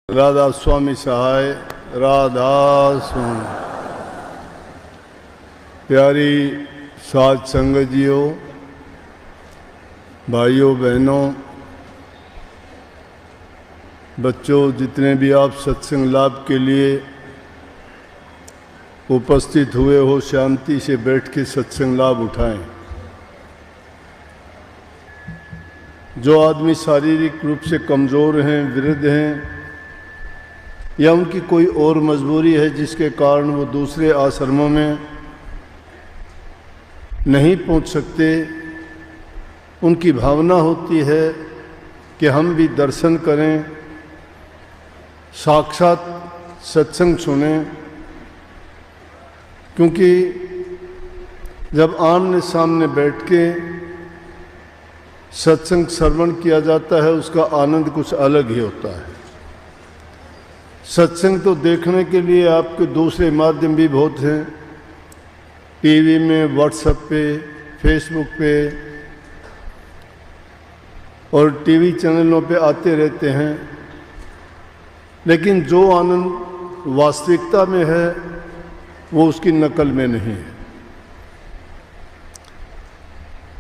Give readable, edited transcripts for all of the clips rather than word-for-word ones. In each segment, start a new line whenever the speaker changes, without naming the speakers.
राधा स्वामी सहाय राधा स्वामी। प्यारी साध संगत जियो, भाइयों बहनों, बच्चों, जितने भी आप सत्संग लाभ के लिए उपस्थित हुए हो, शांति से बैठ के सत्संग लाभ उठाएं। जो आदमी शारीरिक रूप से कमज़ोर हैं, वृद्ध हैं, या उनकी कोई और मजबूरी है जिसके कारण वो दूसरे आश्रमों में नहीं पहुंच सकते, उनकी भावना होती है कि हम भी दर्शन करें, साक्षात सत्संग सुनें। क्योंकि जब आमने सामने बैठ के सत्संग श्रवण किया जाता है, उसका आनंद कुछ अलग ही होता है। सत्संग तो देखने के लिए आपके दूसरे माध्यम भी बहुत हैं, टीवी में, व्हाट्सएप पे, फेसबुक पे और टीवी चैनलों पे आते रहते हैं, लेकिन जो आनंद वास्तविकता में है वो उसकी नकल में नहीं है।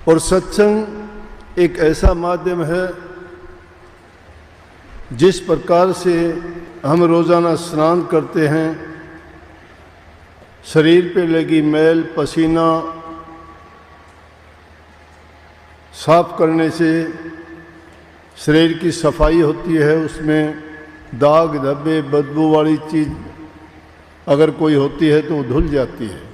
और सत्संग एक ऐसा माध्यम है जिस प्रकार से हम रोज़ाना स्नान करते हैं, शरीर पे लगी मैल पसीना साफ करने से शरीर की सफाई होती है, उसमें दाग धब्बे बदबू वाली चीज़ अगर कोई होती है तो वो धुल जाती है।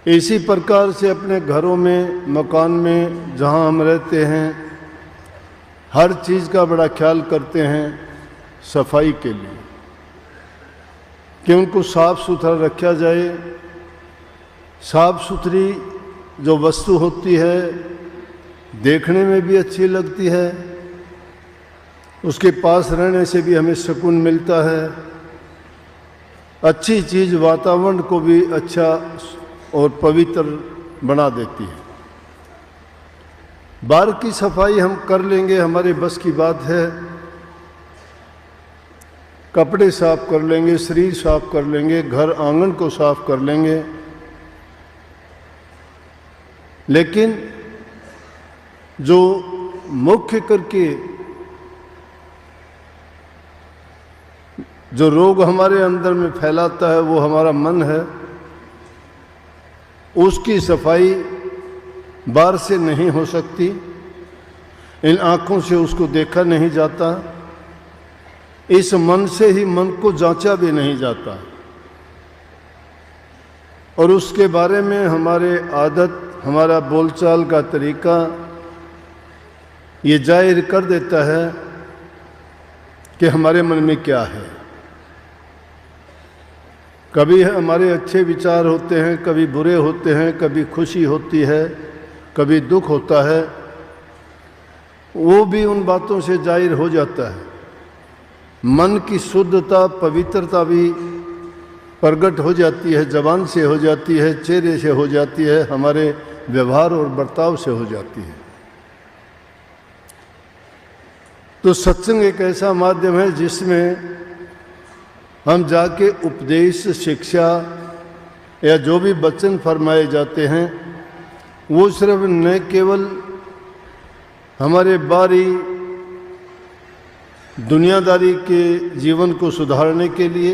इसी प्रकार से अपने घरों में, मकान में जहाँ हम रहते हैं, हर चीज़ का बड़ा ख्याल करते हैं सफाई के लिए कि उनको साफ सुथरा रखा जाए। साफ सुथरी जो वस्तु होती है देखने में भी अच्छी लगती है, उसके पास रहने से भी हमें सुकून मिलता है। अच्छी चीज़ वातावरण को भी अच्छा और पवित्र बना देती है। बाहर की सफाई हम कर लेंगे, हमारे बस की बात है, कपड़े साफ कर लेंगे, शरीर साफ कर लेंगे, घर आंगन को साफ कर लेंगे, लेकिन जो मुख्य करके जो रोग हमारे अंदर में फैलाता है वो हमारा मन है। उसकी सफाई बाहर से नहीं हो सकती, इन आँखों से उसको देखा नहीं जाता, इस मन से ही मन को जांचा भी नहीं जाता, और उसके बारे में हमारे आदत, हमारा बोलचाल का तरीका ये जाहिर कर देता है कि हमारे मन में क्या है। कभी हमारे अच्छे विचार होते हैं, कभी बुरे होते हैं, कभी खुशी होती है, कभी दुख होता है, वो भी उन बातों से जाहिर हो जाता है। मन की शुद्धता, पवित्रता भी प्रकट हो जाती है, जबान से हो जाती है, चेहरे से हो जाती है, हमारे व्यवहार और बर्ताव से हो जाती है। तो सत्संग एक ऐसा माध्यम है जिसमें हम जाके उपदेश, शिक्षा या जो भी वचन फरमाए जाते हैं वो सिर्फ न केवल हमारे बाहरी दुनियादारी के जीवन को सुधारने के लिए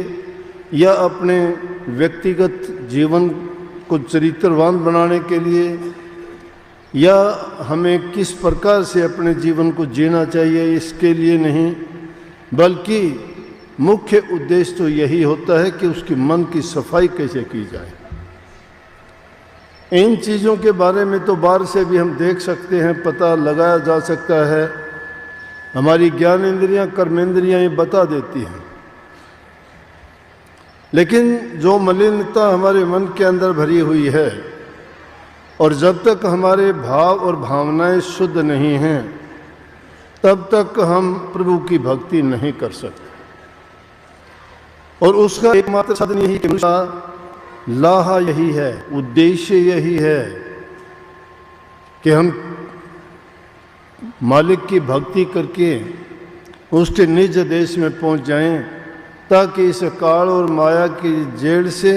या अपने व्यक्तिगत जीवन को चरित्रवान बनाने के लिए या हमें किस प्रकार से अपने जीवन को जीना चाहिए इसके लिए नहीं, बल्कि मुख्य उद्देश्य तो यही होता है कि उसके मन की सफाई कैसे की जाए। इन चीज़ों के बारे में तो बाहर से भी हम देख सकते हैं, पता लगाया जा सकता है, हमारी ज्ञान इंद्रियां, कर्मेंद्रियां ये बता देती हैं। लेकिन जो मलिनता हमारे मन के अंदर भरी हुई है, और जब तक हमारे भाव और भावनाएं शुद्ध नहीं हैं, तब तक हम प्रभु की भक्ति नहीं कर सकते। और उसका एकमात्र साधन यही कि लाहा यही है, उद्देश्य यही है कि हम मालिक की भक्ति करके उसके निज देश में पहुंच जाएं, ताकि इस काल और माया की जेड़ से,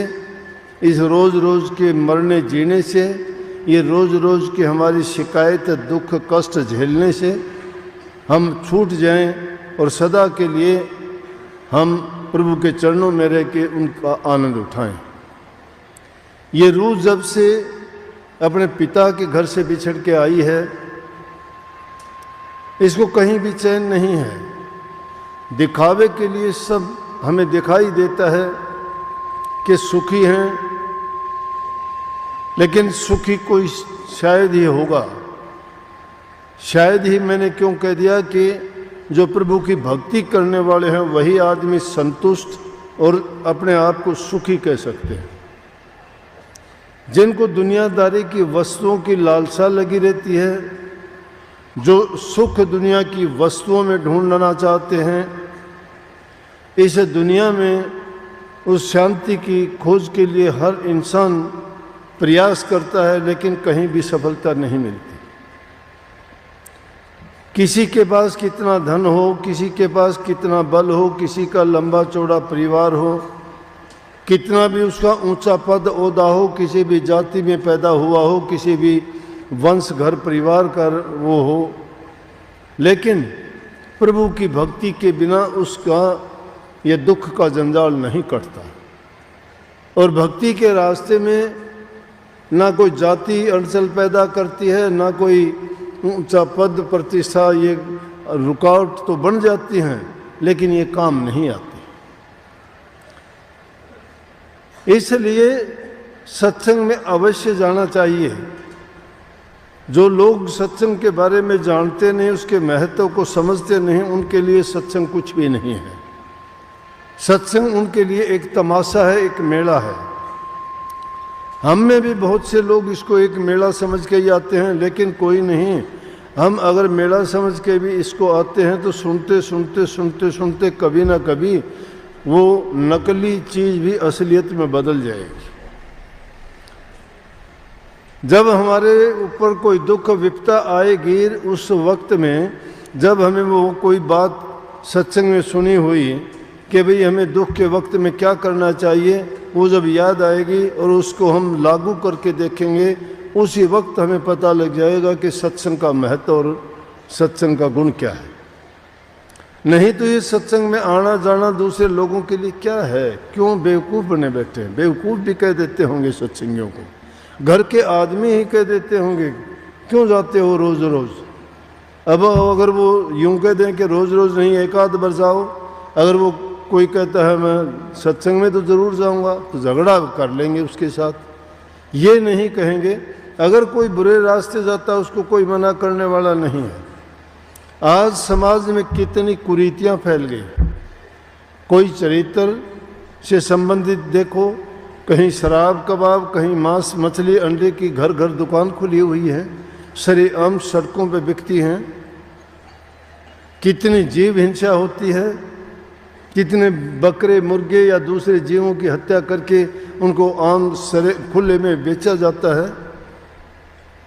इस रोज़ रोज़ के मरने जीने से, ये रोज़ रोज़ की हमारी शिकायत दुख कष्ट झेलने से हम छूट जाएं और सदा के लिए हम प्रभु के चरणों में रह के उनका आनंद उठाएं। ये रूह जब से अपने पिता के घर से बिछड़ के आई है, इसको कहीं भी चैन नहीं है। दिखावे के लिए सब हमें दिखाई देता है कि सुखी हैं, लेकिन सुखी कोई शायद ही होगा। शायद ही मैंने क्यों कह दिया कि जो प्रभु की भक्ति करने वाले हैं वही आदमी संतुष्ट और अपने आप को सुखी कह सकते हैं। जिनको दुनियादारी की वस्तुओं की लालसा लगी रहती है, जो सुख दुनिया की वस्तुओं में ढूंढना चाहते हैं, इस दुनिया में उस शांति की खोज के लिए हर इंसान प्रयास करता है, लेकिन कहीं भी सफलता नहीं मिलती। किसी के पास कितना धन हो, किसी के पास कितना बल हो, किसी का लंबा चौड़ा परिवार हो, कितना भी उसका ऊंचा पद ओहदा हो, किसी भी जाति में पैदा हुआ हो, किसी भी वंश घर परिवार का वो हो, लेकिन प्रभु की भक्ति के बिना उसका ये दुख का जंजाल नहीं कटता। और भक्ति के रास्ते में ना कोई जाति अड़चन पैदा करती है, ना कोई ऊंचा पद प्रतिष्ठा, ये रुकावट तो बन जाती हैं, लेकिन ये काम नहीं आती। इसलिए सत्संग में अवश्य जाना चाहिए। जो लोग सत्संग के बारे में जानते नहीं, उसके महत्व को समझते नहीं, उनके लिए सत्संग कुछ भी नहीं है। सत्संग उनके लिए एक तमाशा है, एक मेला है। हम में भी बहुत से लोग इसको एक मेला समझ के ही आते हैं, लेकिन कोई नहीं। हम अगर मेला समझ के भी इसको आते हैं तो सुनते सुनते सुनते सुनते कभी ना कभी वो नकली चीज़ भी असलियत में बदल जाएगी। जब हमारे ऊपर कोई दुख विपदा आएगी, उस वक्त में जब हमें वो कोई बात सत्संग में सुनी हुई कि भाई हमें दुख के वक्त में क्या करना चाहिए, वो जब याद आएगी और उसको हम लागू करके देखेंगे, उसी वक्त हमें पता लग जाएगा कि सत्संग का महत्व और सत्संग का गुण क्या है। नहीं तो ये सत्संग में आना जाना दूसरे लोगों के लिए क्या है, क्यों बेवकूफ़ बने बैठे हैं। बेवकूफ़ भी कह देते होंगे सत्संगियों को, घर के आदमी ही कह देते होंगे, क्यों जाते हो रोज़ रोज़। अब अगर वो यूं कह दें कि रोज़ रोज़ नहीं, एक आध बार जाओ, अगर वो कोई कहता है मैं सत्संग में तो ज़रूर जाऊंगा, तो झगड़ा कर लेंगे उसके साथ। ये नहीं कहेंगे। अगर कोई बुरे रास्ते जाता है उसको कोई मना करने वाला नहीं है। आज समाज में कितनी कुरीतियाँ फैल गई। कोई चरित्र से संबंधित देखो, कहीं शराब कबाब, कहीं मांस मछली अंडे की घर घर दुकान खुली हुई है, सरेआम सड़कों पे बिकती हैं। कितनी जीव हिंसा होती है, कितने बकरे मुर्गे या दूसरे जीवों की हत्या करके उनको आम सरे खुले में बेचा जाता है,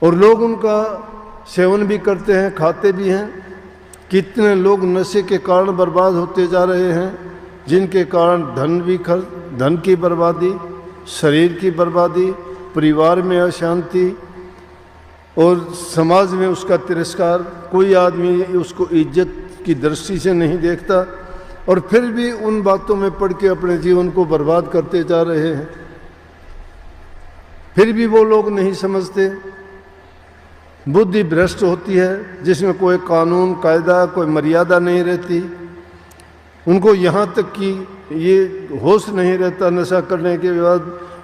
और लोग उनका सेवन भी करते हैं, खाते भी हैं। कितने लोग नशे के कारण बर्बाद होते जा रहे हैं, जिनके कारण धन की बर्बादी, शरीर की बर्बादी, परिवार में अशांति और समाज में उसका तिरस्कार। कोई आदमी उसको इज्जत की दृष्टि से नहीं देखता, और फिर भी उन बातों में पड़ के अपने जीवन को बर्बाद करते जा रहे हैं। फिर भी वो लोग नहीं समझते। बुद्धि भ्रष्ट होती है, जिसमें कोई कानून कायदा, कोई मर्यादा नहीं रहती। उनको यहाँ तक कि ये होश नहीं रहता नशा करने के बाद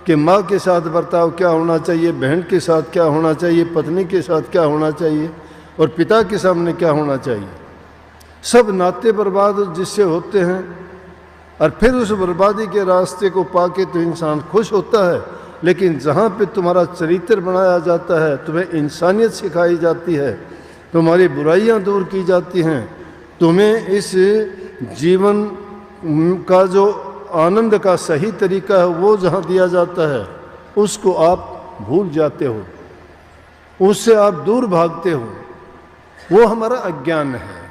कि माँ के साथ बर्ताव क्या होना चाहिए, बहन के साथ क्या होना चाहिए, पत्नी के साथ क्या होना चाहिए, और पिता के सामने क्या होना चाहिए। सब नाते बर्बाद जिससे होते हैं, और फिर उस बर्बादी के रास्ते को पाके तो इंसान खुश होता है। लेकिन जहाँ पे तुम्हारा चरित्र बनाया जाता है, तुम्हें इंसानियत सिखाई जाती है, तुम्हारी बुराइयाँ दूर की जाती हैं, तुम्हें इस जीवन का जो आनंद का सही तरीका है वो जहाँ दिया जाता है, उसको आप भूल जाते हो, उससे आप दूर भागते हो। वो हमारा अज्ञान है।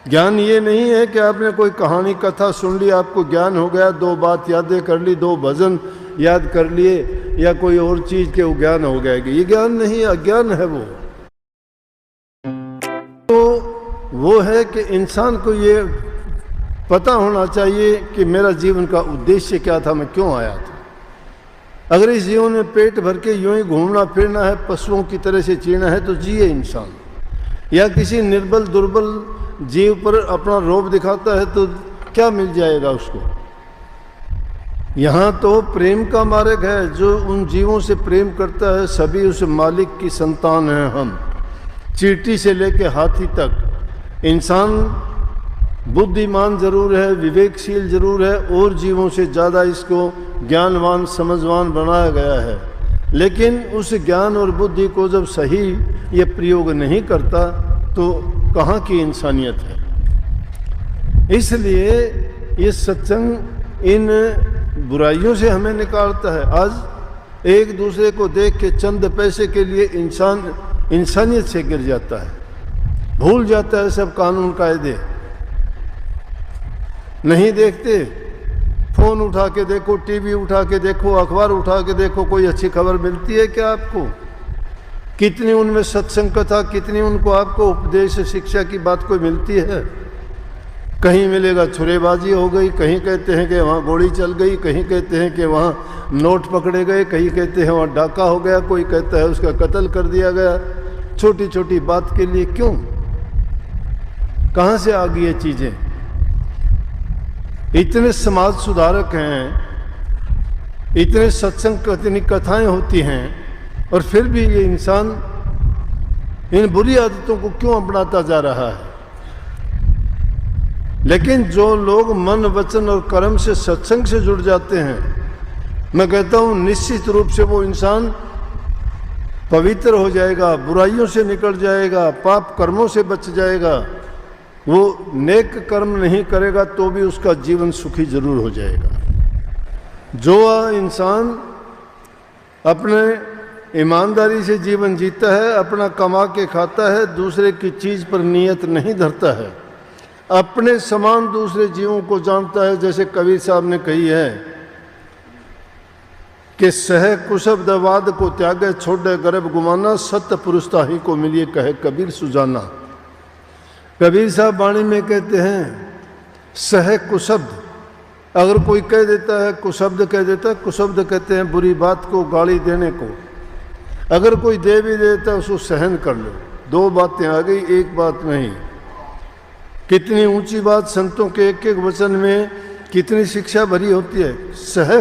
ज्ञान ये नहीं है कि आपने कोई कहानी कथा सुन ली, आपको ज्ञान हो गया, 2 बात यादें कर ली, 2 भजन याद कर लिए, या कोई और चीज के वो ज्ञान हो गया। ये ज्ञान नहीं, अज्ञान है वो। तो वो है कि इंसान को ये पता होना चाहिए कि मेरा जीवन का उद्देश्य क्या था, मैं क्यों आया था। अगर इस जीवन में पेट भर के यूं ही घूमना फिरना है, पशुओं की तरह से जीना है, तो जिए इंसान। या किसी निर्बल दुर्बल जीव पर अपना रोब दिखाता है तो क्या मिल जाएगा उसको। यहाँ तो प्रेम का मार्ग है। जो उन जीवों से प्रेम करता है सभी उस मालिक की संतान हैं हम। चींटी से लेके हाथी तक इंसान बुद्धिमान जरूर है, विवेकशील जरूर है, और जीवों से ज़्यादा इसको ज्ञानवान समझवान बनाया गया है। लेकिन उस ज्ञान और बुद्धि को जब सही ये प्रयोग नहीं करता तो कहाँ की इंसानियत है। इसलिए ये सत्संग इन बुराइयों से हमें निकालता है। आज एक दूसरे को देख के चंद पैसे के लिए इंसान इंसानियत से गिर जाता है, भूल जाता है सब कानून कायदे, नहीं देखते। फोन उठा के देखो, टीवी उठा के देखो, अखबार उठा के देखो, कोई अच्छी खबर मिलती है क्या आपको? कितनी उनमें सत्संग कथा, कितनी उनको आपको उपदेश शिक्षा की बात कोई मिलती है? कहीं मिलेगा छुरेबाजी हो गई, कहीं कहते हैं कि वहाँ गोली चल गई, कहीं कहते हैं कि वहाँ नोट पकड़े गए, कहीं कहते हैं वहाँ डाका हो गया, कोई कहता है उसका कत्ल कर दिया गया। छोटी छोटी बात के लिए क्यों? कहाँ से आ गई ये चीज़ें? इतने समाज सुधारक हैं, इतने सत्संग इतनी कथाएं होती हैं, और फिर भी ये इंसान इन बुरी आदतों को क्यों अपनाता जा रहा है? लेकिन जो लोग मन वचन और कर्म से सत्संग से जुड़ जाते हैं, मैं कहता हूं निश्चित रूप से वो इंसान पवित्र हो जाएगा, बुराइयों से निकल जाएगा, पाप कर्मों से बच जाएगा। वो नेक कर्म नहीं करेगा तो भी उसका जीवन सुखी जरूर हो जाएगा। जो इंसान अपने ईमानदारी से जीवन जीता है, अपना कमा के खाता है, दूसरे की चीज पर नियत नहीं धरता है, अपने समान दूसरे जीवों को जानता है, जैसे कबीर साहब ने कही है कि सह कुशब्दवाद को त्यागे छोड़े गर्भ गुमाना, सत्य पुरुषता ही को मिलिए कहे कबीर सुजाना। कबीर साहब वाणी में कहते हैं सह कुशब्द, अगर कोई कह देता है, कुशब्द कह देता है, कुशब्द कहते हैं बुरी बात को, गाली देने को। अगर कोई दे भी देता है उसको सहन कर लो। 2 बातें आ गई एक बात में ही। कितनी ऊंची बात, संतों के एक एक वचन में कितनी शिक्षा भरी होती है। सह